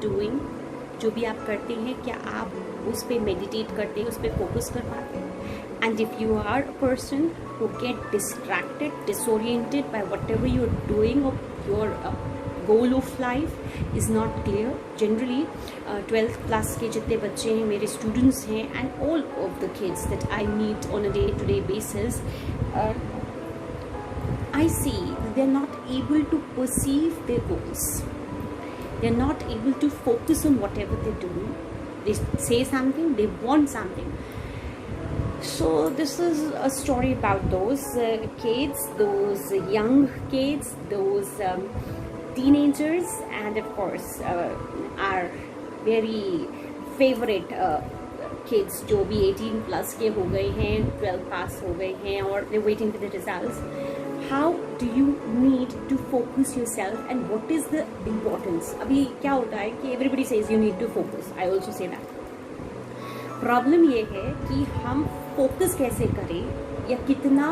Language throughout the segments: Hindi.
डूइंग, जो भी आप करते हैं, क्या आप उस पर मेडिटेट करते हैं, उस पर फोकस कर पाते हैं? And if you are a person who get distracted, disoriented by whatever you are doing, or your goal of life is not clear, generally 12th class के जितने बच्चे हैं, मेरे स्टूडेंट्स हैं, and all of the kids that I meet on a day to day basis, I see they are not able to perceive their goals. They are not able to focus on whatever they're doing. They say something, they want something. So this is a story about those kids, those young kids, those teenagers, and of course our very favorite kids जो भी 18 प्लस के हो गए हैं, 12 पास हो गए हैं और they're waiting for the results. How do you need to focus yourself and what is the importance? अभी क्या होता है कि everybody says you need to focus. I also say that. Problem ये है कि हम फोकस कैसे करें या कितना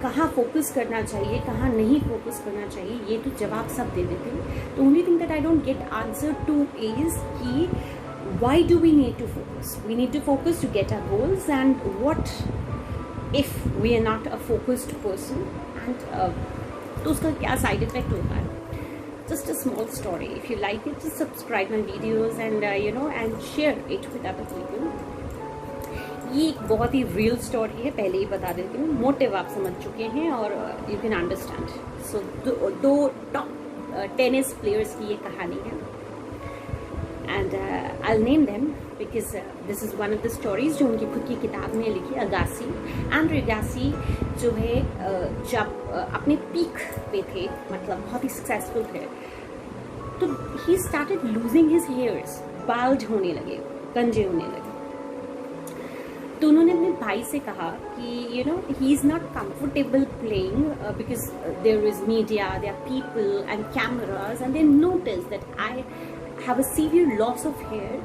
कहाँ फोकस करना चाहिए, कहाँ नहीं फोकस करना चाहिए, ये तो जवाब सब दे देते हैं. The only thing that I don't get answer to is कि why do we need to focus? We need to focus to get our goals, and what if we are not a focused person, and तो उसका क्या साइड इफेक्ट होता है? Just a small story. If you like it, just subscribe my videos and and share it with other people. ये एक बहुत ही रियल स्टोरी है, पहले ही बता देती हूँ. मोटिव आप समझ चुके हैं और यू कैन अंडरस्टैंड. सो दो टॉप टेनिस प्लेयर्स की ये कहानी है, and I will name them because this is one of the stories जो उनकी खुद की किताब में लिखी. अगासी, एंड्रे अगासी जो है जब अपने पीक पे थे, मतलब बहुत ही सक्सेसफुल थे, तो he started losing his hairs. Bald होने लगे, कंजे होने लगे. तो उन्होंने अपने भाई से कहा कि he is not comfortable playing because there is media, there are people and cameras, and they notice that I have a severe loss of hair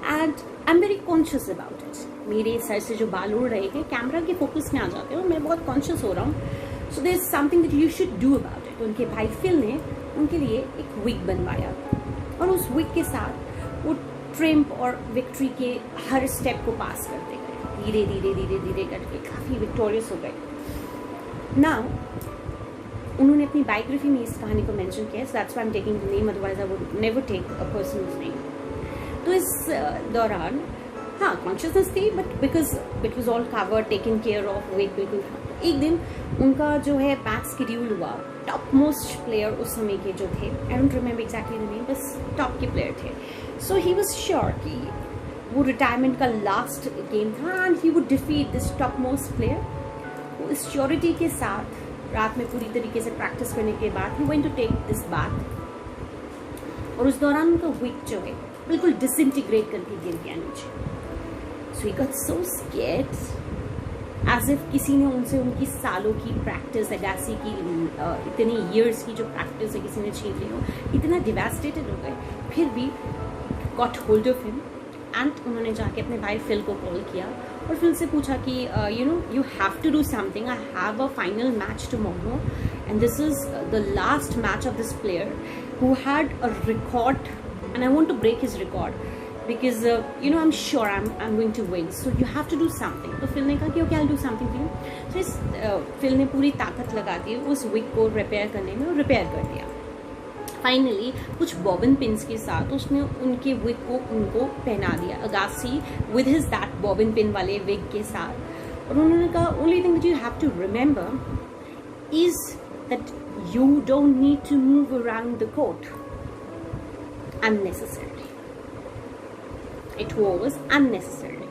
and I am very conscious about it. मेरे सर से जो बाल उड़ रहे हैं कैमरा के फोकस में आ जाते हैं और मैं बहुत कॉन्शियस हो रहा हूँ. So there is something that you should do about it. उनके भाई फिल ने उनके लिए एक विग बनवाया और उस विग के साथ वो ट्रिम्प और विक्ट्री के हर स्टेप को पास करते गए, धीरे धीरे धीरे धीरे करके काफ़ी विक्टोरियस हो गए. नाउ उन्होंने अपनी बायोग्राफी में इस कहानी को मेंशन किया. So that's why I am taking the name, otherwise I would never take a personal name. तो इस दौरान हाँ कॉन्शियसनेस थी, but because it was all cover taken care of, वेट बिल्कुल था. एक दिन उनका जो है बैक स्केड्यूल हुआ. टॉप मोस्ट प्लेयर उस समय के जो थे, I don't remember exactly the name, बस टॉप के प्लेयर थे. सो ही वॉज श्योर कि वो रिटायरमेंट का लास्ट गेम था and he would defeat this top most player. वो इस श्योरिटी के साथ रात में पूरी तरीके से प्रैक्टिस करने के बाद he went to take this bath, और उस दौरान उनका विग जो है बिल्कुल डिसइंटीग्रेट करके गिर गया नीचे. So he got so scared, as if किसी ने उनसे उनकी सालों की प्रैक्टिस, अगासी की इतनी ईयर्स की जो प्रैक्टिस है किसी ने छीन ली हो. इतना डिवास्टेटेड हो गए, फिर भी got hold of him and उन्होंने जाके अपने भाई फिल को कॉल किया और फिल से पूछा कि you have to do something, I have a final match tomorrow and this is the last match of this player who had a record and I want to break his record because I'm sure I'm going to win, so you have to do something. तो फिल ने कहा कि okay, I'll do something for you. तो इस फिल ने पूरी ताकत लगा दी उस विग को रिपेयर करने में और रिपेयर कर दिया. फाइनली कुछ बॉबिन पिन्स के साथ उसने उनके विग को उनको पहना दिया, Agassi with his that bobbin pin वाले विग के साथ. और उन्होंने कहा only thing that you have to remember is that you don't need to move around the court unnecessarily. It was unnecessary.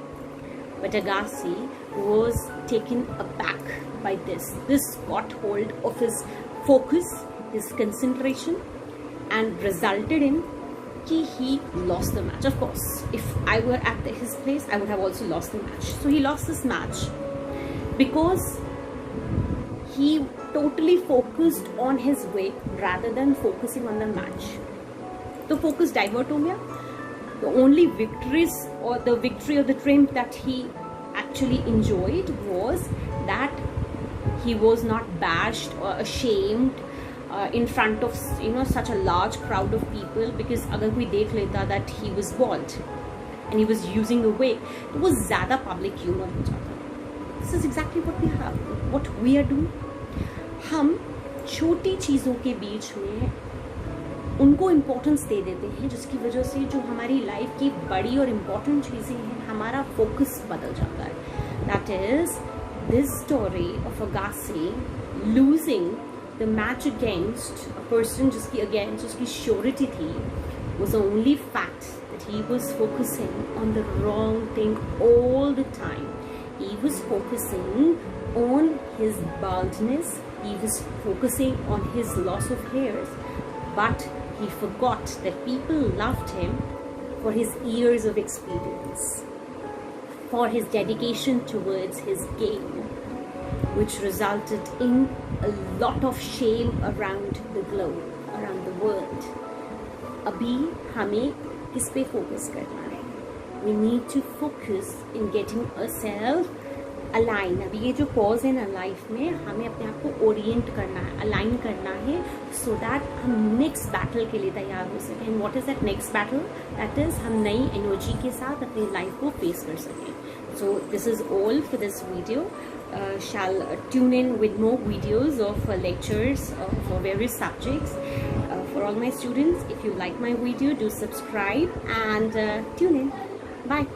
But Agassi was taken aback by this. This got hold of his focus, his concentration, and resulted in that he lost the match. Of course, if I were at his place, I would have also lost the match. So he lost this match because he totally focused on his way rather than focusing on the match. तो फोकस डाइवर्ट हो गया. द ओनली विक्ट्रीज और द विक्ट्री और the triumph that he actually enjoyed was that he was not bashed or ashamed in front of such a large crowd of people, because अगर कोई देख लेता that he was bald and he was using a wig, तो वो ज़्यादा public humor हो जाता. This is exactly what we are doing. हम छोटी चीज़ों के बीच में उनको इम्पोर्टेंस दे देते हैं, जिसकी वजह से जो हमारी लाइफ की बड़ी और इम्पोर्टेंट चीज़ें हैं, हमारा फोकस बदल जाता है. That is this story of Agassi losing the match against a person जिसकी surety थी, was the only fact that he was focusing on the wrong thing all the time. He was focusing on his baldness, he was focusing on his loss of hairs, but he forgot that people loved him for his years of experience, for his dedication towards his game, which resulted in a lot of shame around the globe, around the world. अभी हमें किस पे फोकस करना है? We need to focus in getting ourselves aligned. अभी ये जो पॉज है ना लाइफ में, हमें अपने आप को ओरिएंट करना है, अलाइन करना है, so that हम नेक्स्ट बैटल के लिए तैयार हो सकें. And what is that next battle? That is हम नई एनर्जी के साथ अपनी लाइफ को फेस कर सकें. So this is all for this video. Shall tune in with more videos of lectures for various subjects. For all my students, if you like my video, do subscribe and tune in. Bye.